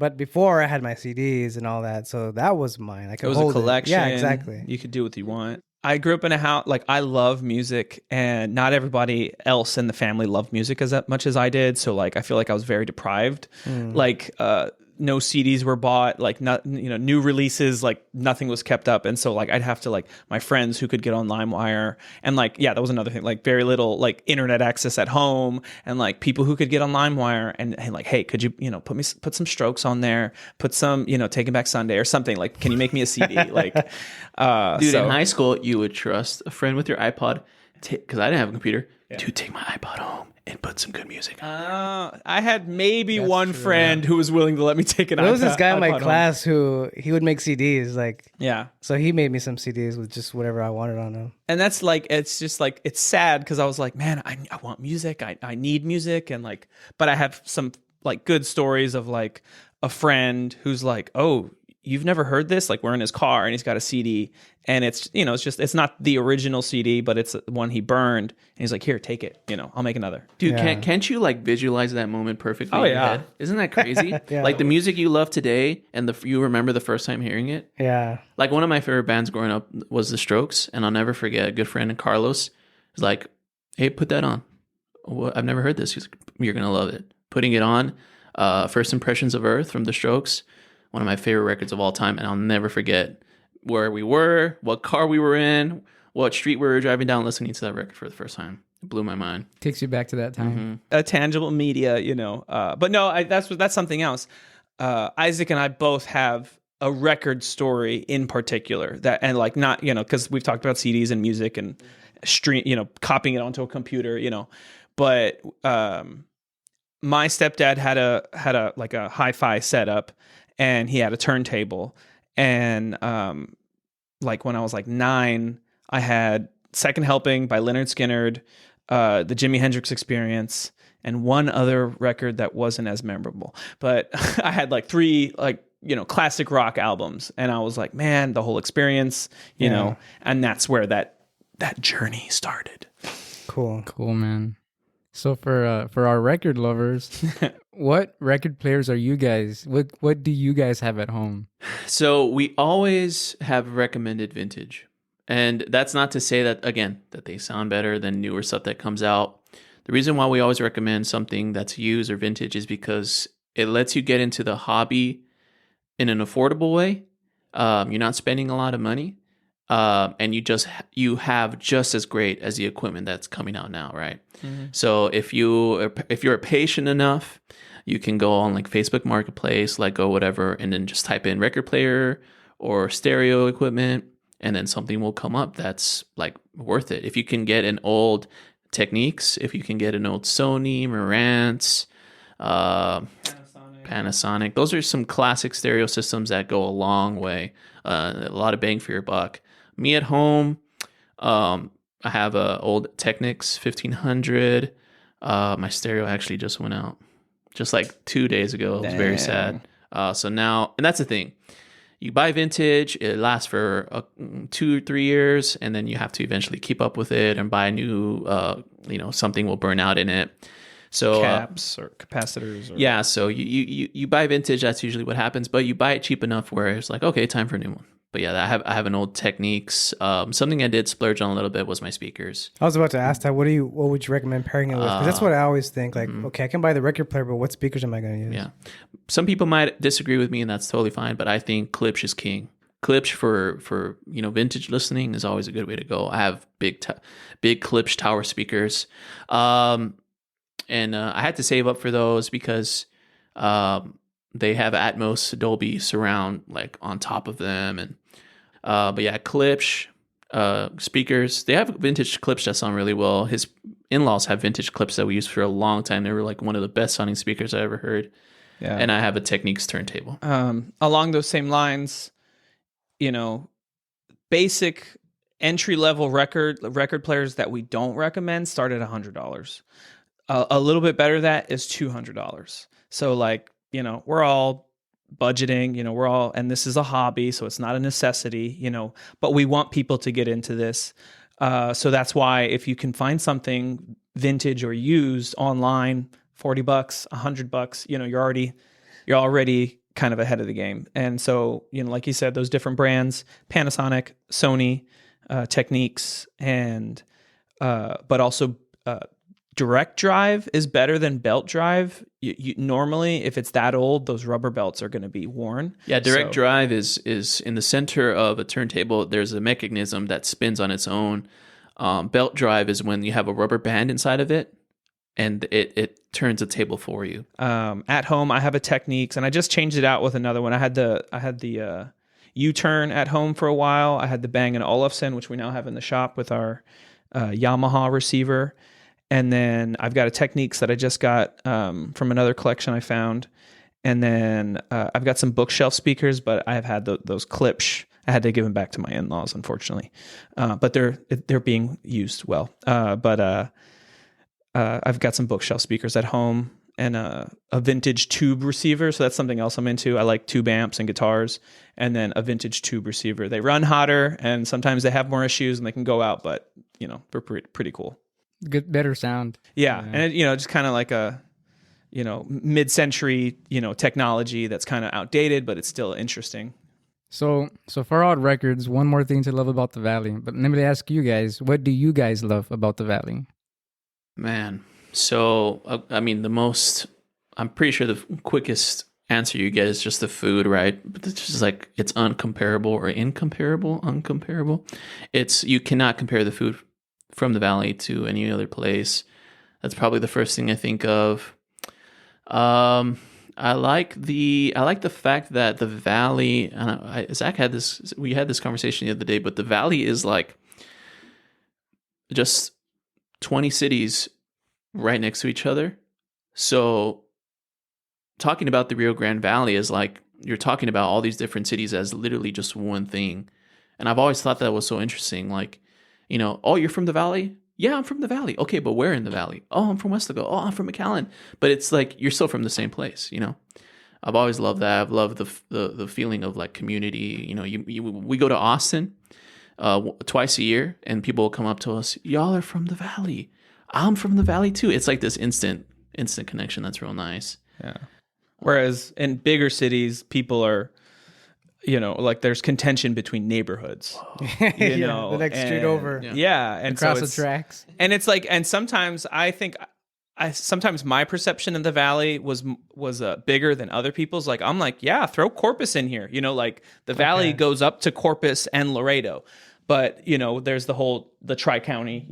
But before I had my CDs and all that, so that was mine. I could It was hold a collection. Yeah, exactly. You could do what you want. I grew up in a house, like I love music, and not everybody else in the family loved music as much as I did. So like, I feel like I was very deprived. Like, no CDs were bought, like not, you know, new releases, like nothing was kept up. And so like, I'd have to like my friends who could get on LimeWire, and like, yeah, that was another thing, like very little like internet access at home, and like people who could get on LimeWire and like, hey, could you, you know, put some Strokes on there, put some, you know, Taking Back Sunday or something, like, can you make me a CD? Like, Dude, in high school, you would trust a friend with your iPod, because I didn't have a computer. Dude, take my iPod home and put some good music on. I had maybe That's one true, friend who was willing to let me take an iPod. There was this guy in my home. class who he would make CDs, like, Yeah. so he made me some CDs with just whatever I wanted on them. And that's like, it's just like, it's sad because I was like, man, I want music. I need music. And like, but I have some like good stories of like a friend who's like, oh, you've never heard this? Like, we're in his car and he's got a CD, and it's, you know, it's not the original CD, but it's one he burned. And he's like, here, take it. You know, I'll make another. Dude, Yeah. can't you like visualize that moment perfectly? Oh, in your yeah. head? Isn't that crazy? Yeah. Like the music you love today, and you remember the first time hearing it. Yeah. Like one of my favorite bands growing up was The Strokes, and I'll never forget a good friend Carlos was like, hey, put that on. I've never heard this. He's like, you're gonna love it. Putting it on. First Impressions of Earth from The Strokes, one of my favorite records of all time, and I'll never forget where we were, what car we were in, what street we were driving down, listening to that record for the first time. It blew my mind. Takes you back to that time. A tangible media, you know. But no, that's something else. Isaac and I both have a record story in particular that, and like not, you know, because we've talked about CDs and music and stream, you know, copying it onto a computer, you know. But my stepdad had a like a hi-fi setup, and he had a turntable, and like when I was like 9, I had Second Helping by Leonard Skinnard, the Jimi Hendrix Experience, and one other record that wasn't as memorable. But I had like 3 classic rock albums, and I was like, man, the whole experience, you know, and that's where that journey started. Cool. Cool, man. So for our record lovers, what record players are you guys? What do you guys have at home? So we always have recommended vintage. And that's not to say that, again, that they sound better than newer stuff that comes out. The reason why we always recommend something that's used or vintage is because it lets you get into the hobby in an affordable way. You're not spending a lot of money. And you have just as great as the equipment that's coming out now, right? Mm-hmm. So if you're patient enough, you can go on like Facebook Marketplace, Lego, whatever, and then just type in record player or stereo equipment, and then something will come up that's like worth it. If you can get an old Techniques, if you can get an old Sony, Marantz, Panasonic, those are some classic stereo systems that go a long way. A lot of bang for your buck. Me at home, I have a old Technics 1500. My stereo actually just went out just like 2 days ago. It was very sad. So now, and that's the thing. You buy vintage, it lasts for 2 or 3 years, and then you have to eventually keep up with it and buy a new, something will burn out in it. So caps or capacitors. Yeah, so you buy vintage. That's usually what happens, but you buy it cheap enough where it's like, okay, time for a new one. But yeah, I have an old Techniques. Something I did splurge on a little bit was my speakers. I was about to ask that. What would you recommend pairing it with? Because that's what I always think. Like, okay, I can buy the record player, but what speakers am I going to use? Yeah, some people might disagree with me, and that's totally fine. But I think Klipsch is king. Klipsch for vintage listening is always a good way to go. I have big Klipsch tower speakers, and I had to save up for those because they have Atmos Dolby surround like on top of them, and but yeah, Klipsch speakers. They have vintage Klipsch that sound really well. His in-laws have vintage Klipsch that we used for a long time. They were like one of the best sounding speakers I ever heard. Yeah, and I have a Techniques turntable. Along those same lines, basic entry-level record players that we don't recommend start at $100. A little bit better than that is $200. So like, we're all budgeting, and this is a hobby, so it's not a necessity, but we want people to get into this. So that's why if you can find something vintage or used online, $40, $100, you're already kind of ahead of the game. And so, like you said, those different brands, Panasonic, Sony, Techniques, and but also direct drive is better than belt drive. You normally, if it's that old, those rubber belts are going to be worn. Yeah, direct drive is in the center of a turntable. There's a mechanism that spins on its own. Belt drive is when you have a rubber band inside of it, and it turns a table for you. At home, I have a Techniques, and I just changed it out with another one. I had the U-turn at home for a while. I had the Bang & Olufsen, which we now have in the shop with our Yamaha receiver. And then I've got a Techniques that I just got from another collection I found. And then I've got some bookshelf speakers, but I've had those Klipsch. I had to give them back to my in-laws, unfortunately. But they're being used well. But I've got some bookshelf speakers at home and a vintage tube receiver. So that's something else I'm into. I like tube amps and guitars, and then a vintage tube receiver. They run hotter, and sometimes they have more issues, and they can go out, but they're pretty cool. Good, better sound. Yeah. And just kind of like a, mid-century, technology that's kind of outdated, but it's still interesting. So for Odd Records, one more thing to love about the Valley. But let me ask you guys, what do you guys love about the Valley? Man, so I'm pretty sure the quickest answer you get is just the food, right? But it's just like it's uncomparable or uncomparable. You cannot compare the food from the Valley to any other place. That's probably the first thing I think of. I like the fact that the Valley. We had this conversation the other day, but the Valley is like just 20 cities right next to each other. So talking about the Rio Grande Valley is like you're talking about all these different cities as literally just one thing. And I've always thought that was so interesting. Like, Oh, you're from the Valley? Yeah, I'm from the Valley. Okay, but where in the Valley? Oh, I'm from Westago. Oh, I'm from McAllen. But it's like you're still from the same place. I've always loved that. I've loved the feeling of like community. We go to Austin twice a year, and people will come up to us. Y'all are from the Valley. I'm from the Valley too. It's like this instant connection that's real nice. Yeah. Whereas in bigger cities, people are, like there's contention between neighborhoods. The next street over. Yeah, and Across so the tracks. and it's like, and sometimes I think, sometimes my perception of the Valley was bigger than other people's. Like I'm like, yeah, throw Corpus in here. Like the Valley goes up to Corpus and Laredo, but there's the tri-county.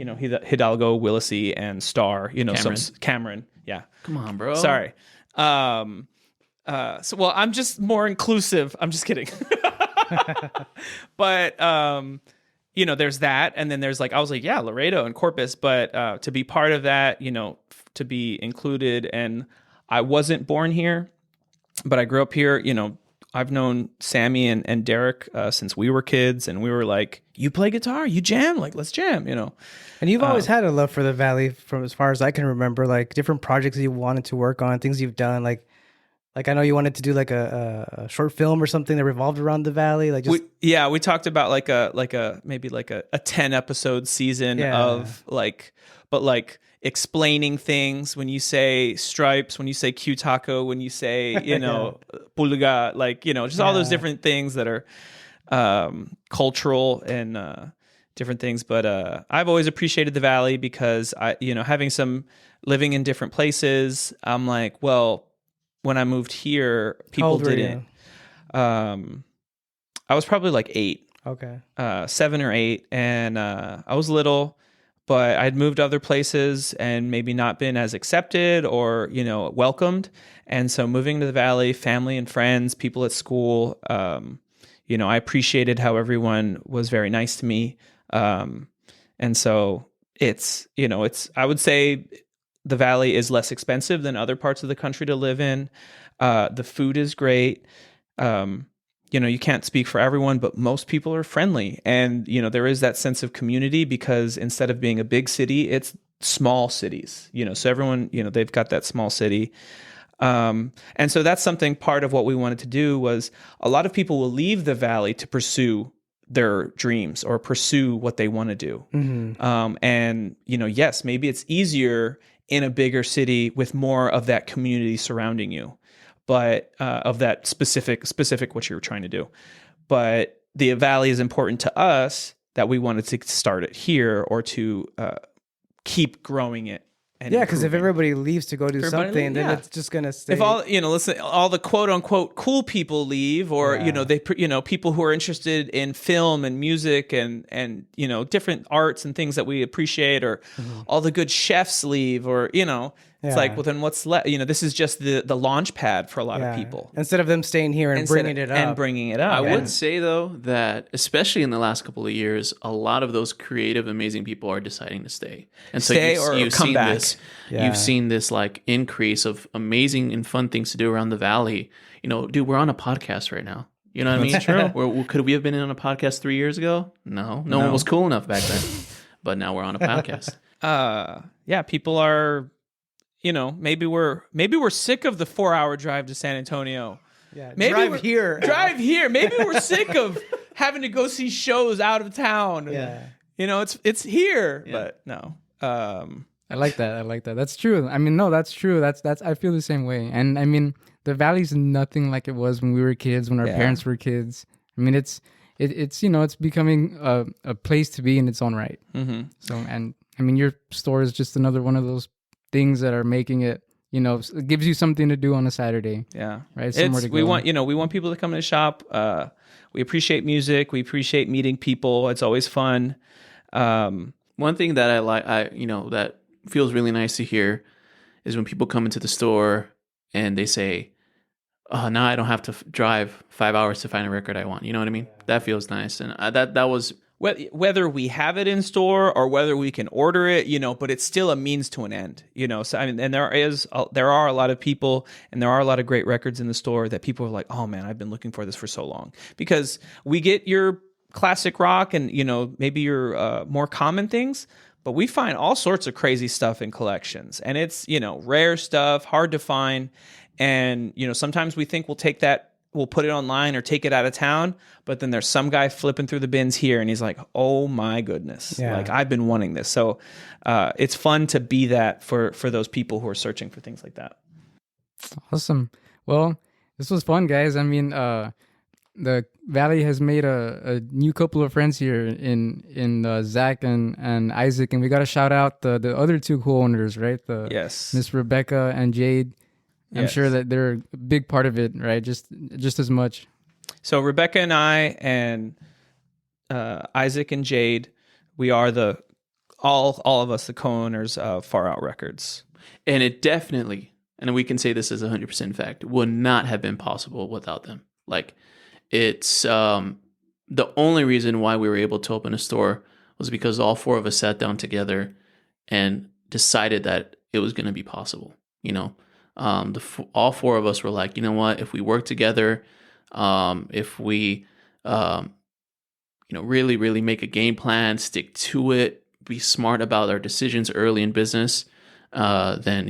Hidalgo, Willacy, and Star. Cameron. Cameron. Yeah. Come on, bro. Sorry. Well, I'm just more inclusive. I'm just kidding. But there's that, and then there's like, I was like, yeah, Laredo and Corpus, but to be part of that, to be included, and I wasn't born here, but I grew up here. I've known Sammy and Derek since we were kids, and we were like, you play guitar, you jam, like let's jam, And you've always had a love for the Valley from as far as I can remember, like different projects you wanted to work on, things you've done, like I know you wanted to do like a short film or something that revolved around the Valley. Like we talked about maybe a 10 episode season of but explaining things. When you say stripes, when you say Q taco, when you say pulga, just all those different things that are cultural and different things. But I've always appreciated the Valley because living in different places, I'm like, well, when I moved here, people didn't. I was probably like 8. Okay. 7 or 8, and I was little, but I'd moved other places and maybe not been as accepted or welcomed. And so moving to the Valley, family and friends, people at school, I appreciated how everyone was very nice to me. And so it's I would say the Valley is less expensive than other parts of the country to live in. The food is great. You can't speak for everyone, but most people are friendly. And, there is that sense of community because instead of being a big city, it's small cities, so everyone, they've got that small city. And so that's something, part of what we wanted to do was a lot of people will leave the Valley to pursue their dreams or pursue what they want to do. Mm-hmm. And, yes, maybe it's easier in a bigger city with more of that community surrounding you, but of that specific what you were trying to do. But the Valley is important to us that we wanted to start it here or to keep growing it. Because if everybody leaves to go do something, then it's just gonna stay. If all the quote unquote cool people leave, or people who are interested in film and music and different arts and things that we appreciate, or all the good chefs leave, or it's like, well, then what's left? This is just the launch pad for a lot of people. Instead of them staying here and bringing it up. I would say though that especially in the last couple of years, a lot of those creative, amazing people are deciding to stay, and so you've come seen back. This. Yeah. You've seen this like increase of amazing and fun things to do around the Valley. Dude, we're on a podcast right now. You know what I mean? That's true. Could we have been on a podcast 3 years ago? No one was cool enough back then. But now we're on a podcast. People are, maybe we're sick of the 4-hour drive to San Antonio. Yeah, maybe drive here. Maybe we're sick of having to go see shows out of town. Yeah. It's here, but no. I like that. That's true. I mean, no, that's true. That's I feel the same way. And I mean, the Valley's nothing like it was when we were kids, when our parents were kids. I mean, it's it's becoming a place to be in its own right. Mm-hmm. So, and I mean, your store is just another one of those things that are making it, it gives you something to do on a Saturday. Yeah. Right. Somewhere to go. We want people to come to the shop. We appreciate music. We appreciate meeting people. It's always fun. One thing that I like, that feels really nice to hear is when people come into the store and they say, oh, now I don't have to drive 5 hours to find a record I want. You know what I mean? That feels nice. And that was... Whether we have it in store or whether we can order it, but it's still a means to an end, So I mean, and there are a lot of people, and there are a lot of great records in the store that people are like, oh man, I've been looking for this for so long, because we get your classic rock and, maybe your more common things, but we find all sorts of crazy stuff in collections, and it's, rare stuff, hard to find. And, sometimes we think we'll put it online or take it out of town, but then there's some guy flipping through the bins here and he's like, oh my goodness, like I've been wanting this. So it's fun to be that for those people who are searching for things like that. Awesome. Well, this was fun, guys. I mean, the Valley has made a new couple of friends here in Zach and Isaac, and we got to shout out the other two co-owners, right? Yes. Miss Rebecca and Jade. I'm Yes. sure that they're a big part of it, right? Just as much. So Rebecca and I and Isaac and Jade, we are all of us the co-owners of Far Out Records. And it definitely, and we can say this is 100% fact, would not have been possible without them. Like, it's the only reason why we were able to open a store was because all four of us sat down together and decided that it was going to be possible. All four of us were like, you know what, if we work together, if we, really, really make a game plan, stick to it, be smart about our decisions early in business, then,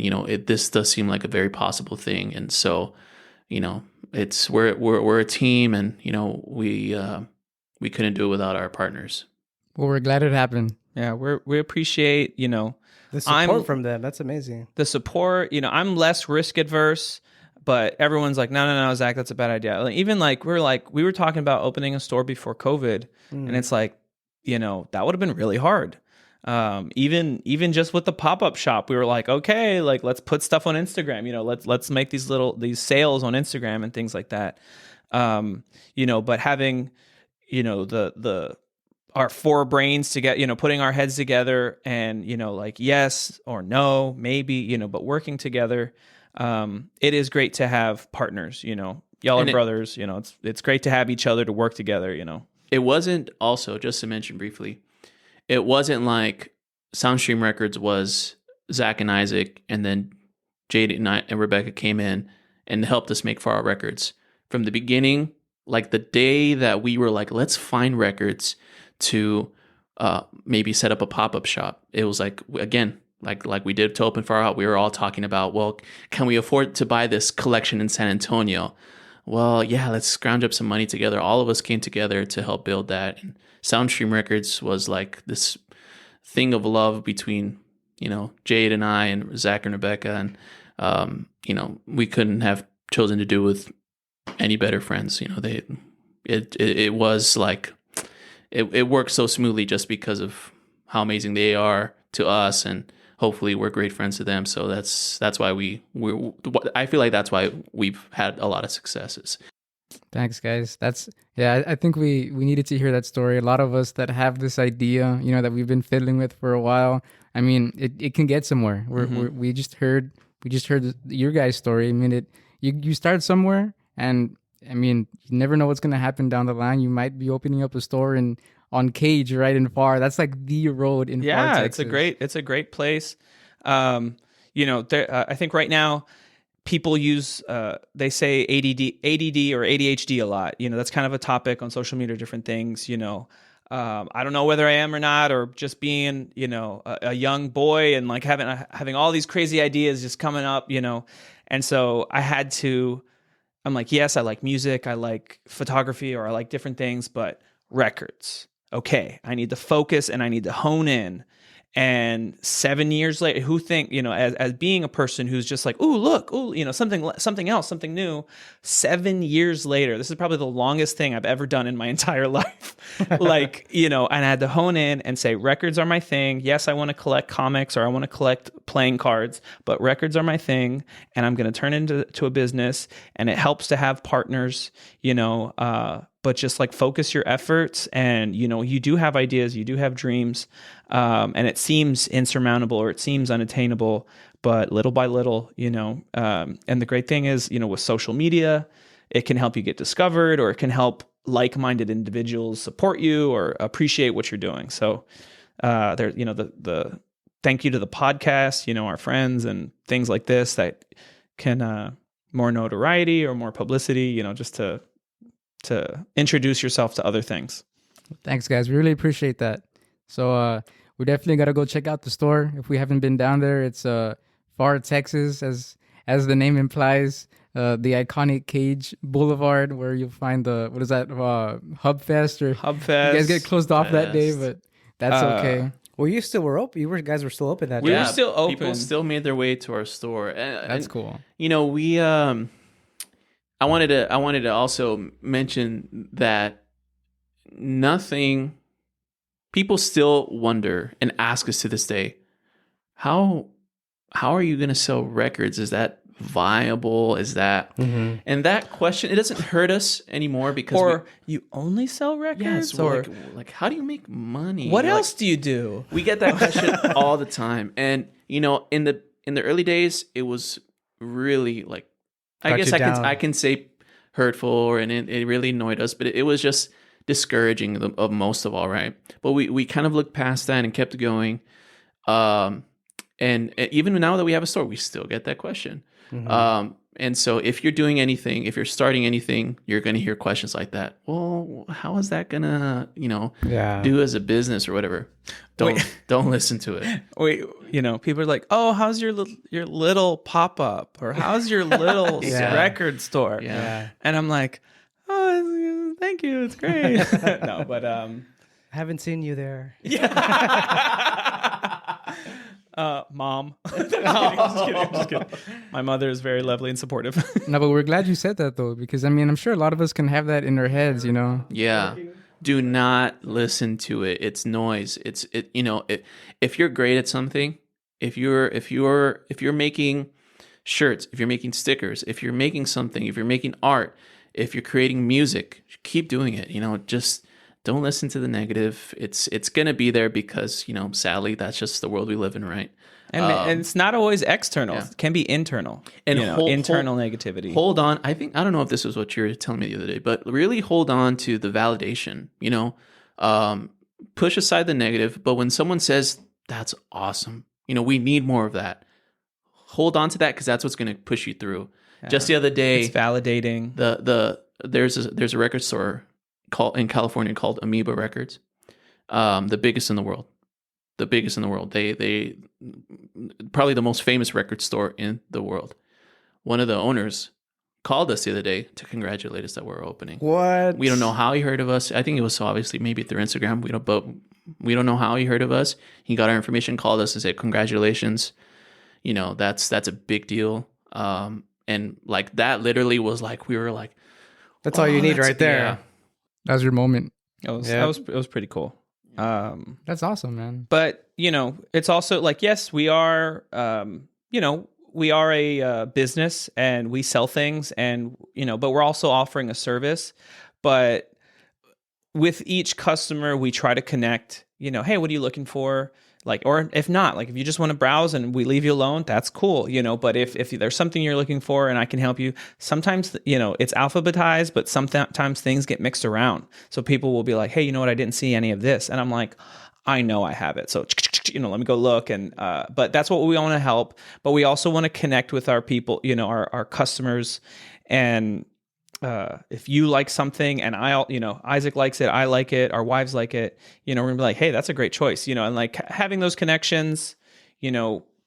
this does seem like a very possible thing. And so, we're a team, and, we couldn't do it without our partners. Well, we're glad it happened. Yeah, we appreciate, The support from them. That's amazing. the support. I'm less risk adverse, but everyone's like, no, Zach, that's a bad idea. We were talking about opening a store before COVID, and it's like, that would have been really hard. Even just with the pop-up shop, we were like, okay, like let's put stuff on Instagram, let's make these sales on Instagram and things like that. But having, our four brains together, putting our heads together and, like yes or no, maybe, but working together. It is great to have partners, y'all are brothers, it's great to have each other to work together, It wasn't also, just to mention briefly, it wasn't like Soundstream Records was Zach and Isaac, and then Jade and Rebecca came in and helped us make Pharr Records. From the beginning, like the day that we were like, let's find records to maybe set up a pop-up shop, it was like, again, like we did to open Far Out, we were all talking about, well, can we afford to buy this collection in San Antonio? Well, yeah, let's scrounge up some money together. All of us came together to help build that. And Soundstream Records was like this thing of love between, Jade and I and Zach and Rebecca. And, we couldn't have chosen to do with any better friends. It was like, it worked so smoothly just because of how amazing they are to us, and hopefully we're great friends to them. So that's why I feel like that's why we've had a lot of successes. Thanks, guys. I think we needed to hear that story. A lot of us that have this idea, that we've been fiddling with for a while. I mean, it can get somewhere. We just heard your guys' story. I mean, you start somewhere, and I mean, you never know what's going to happen down the line. You might be opening up a store on Cage, right in Pharr. That's like the road in Pharr, Texas. It's a great place. I think right now people use they say ADD or ADHD a lot. That's kind of a topic on social media, different things. I don't know whether I am or not, or just being a young boy and like having all these crazy ideas just coming up. And so I'm like, yes, I like music, I like photography, or I like different things, but records. Okay, I need to focus and I need to hone in. And 7 years later, who think, as being a person who's just like, ooh, look, ooh, something else, something new. 7 years later, this is probably the longest thing I've ever done in my entire life. And I had to hone in and say, records are my thing. Yes, I want to collect comics or I want to collect playing cards, but records are my thing. And I'm going to turn into a business, and it helps to have partners, but just like focus your efforts, and you do have ideas, you do have dreams, and it seems insurmountable or it seems unattainable, but little by little, and the great thing is, with social media, it can help you get discovered, or it can help like-minded individuals support you or appreciate what you're doing. So there, the thank you to the podcast, our friends and things like this that can more notoriety or more publicity, just to introduce yourself to other things. Thanks, guys. We really appreciate that. So we definitely got to go check out the store. If we haven't been down there, it's Pharr, Texas, as the name implies. The iconic Cage Boulevard, where you'll find the what is that Hub Fest or Hub you Fest. guys get closed off that day, Fest. but that's okay. Well, you still were open. Guys were still open that We day. were still open. People still made their way to our store. That's cool. You know, we I wanted to also mention that people still wonder and ask us to this day, how are you going to sell records? Is that viable? Is that and that question, it doesn't hurt us anymore because Or you only sell records? yes, Or like how do you make money? what Like, else do you do? we get that question all the time. And you know, in the early days, it was really like I Got guess you I down. can say hurtful, and it really annoyed us, but it was just discouraging of most of all, right? But we kind of looked past that and kept going. And even now that we have a store, we still get that question. And so if you're doing anything, if you're starting anything, you're going to hear questions like that. Well, how is that going to, do as a business or whatever? Don't listen to it. Wait, people are like, "Oh, how's your little pop up?" or "How's your little Yeah. record store?" Yeah. And I'm like, "Oh, thank you, it's great." No, but I haven't seen you there. Mom. Just kidding. My mother is very lovely and supportive. No, but we're glad you said that though, because I mean, I'm sure a lot of us can have that in our heads, Yeah. Do not listen to it. It's noise. If you're great at something, if you're making shirts, if you're making stickers, if you're making something, if you're making art, if you're creating music, keep doing it. Just don't listen to the negative. It's going to be there because, sadly, that's just the world we live in, right? And it's not always external. Yeah. It can be internal. And internal negativity. Hold on. I don't know if this was what you were telling me the other day, but really hold on to the validation, push aside the negative. But when someone says, that's awesome, we need more of that. Hold on to that because that's what's going to push you through. Yeah. Just the other day, It's validating. there's a record store in California called Amoeba Records, the biggest in the world. They probably the most famous record store in the world. One of the owners called us the other day to congratulate us that we're opening. What? We don't know how he heard of us. I think it was obviously maybe through Instagram. We don't know how he heard of us. He got our information, called us, and said congratulations. That's a big deal. And like that literally was like we were like, That's all you need right there. Yeah. That was your moment. It Yeah. was pretty cool. That's awesome, man. But it's also like, yes, we are we are a business and we sell things, and but we're also offering a service. But with each customer, we try to connect. Hey, what are you looking for? Like, or if not, like if you just want to browse and we leave you alone, that's cool, But if there's something you're looking for and I can help you, sometimes it's alphabetized, but sometimes things get mixed around. So people will be like, hey, you know what? I didn't see any of this, and I'm like, I know I have it. So let me go look. And but that's what we want to help. But we also want to connect with our people, our customers, and if you like something and Isaac likes it, I like it, our wives like it, we're gonna be like, hey, that's a great choice, and like having those connections,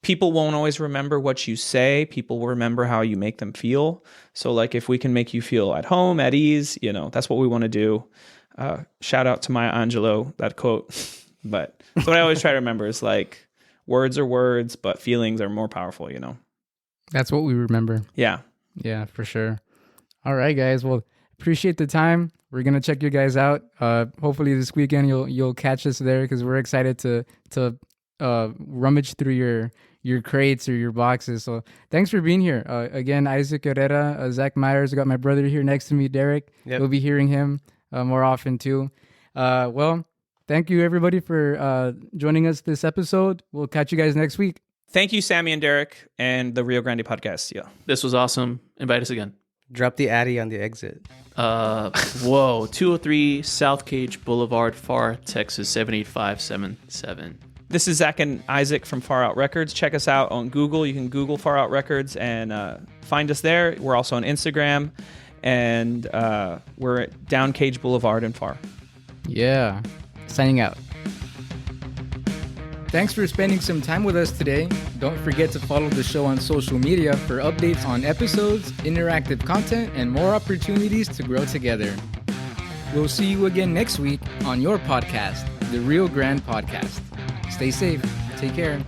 people won't always remember what you say. People will remember how you make them feel. So like if we can make you feel at home, at ease, that's what we want to do. Shout out to Maya Angelou, that quote. But that's what I always try to remember is like words are words, but feelings are more powerful, That's what we remember. Yeah. Yeah, for sure. All right, guys. Well, appreciate the time. We're gonna check you guys out. Hopefully this weekend you'll catch us there because we're excited to rummage through your crates or your boxes. So thanks for being here. Again, Isaac Herrera, Zach Myers. I got my brother here next to me, Derek. Yep. We'll be hearing him more often too. Well, thank you everybody for joining us this episode. We'll catch you guys next week. Thank you, Sammy and Derek, and the Rio Grande podcast. Yeah. This was awesome. Invite us again. Drop the Addy on the exit. 203 South Cage Boulevard, Pharr, Texas 78577. This is Zach and Isaac from Far Out Records. Check us out on Google. You can Google Far Out Records and find us there. We're also on Instagram, and we're at Down Cage Boulevard in Pharr. Yeah. Signing out. Thanks for spending some time with us today. Don't forget to follow the show on social media for updates on episodes, interactive content, and more opportunities to grow together. We'll see you again next week on your podcast, The Real Grand Podcast. Stay safe. Take care.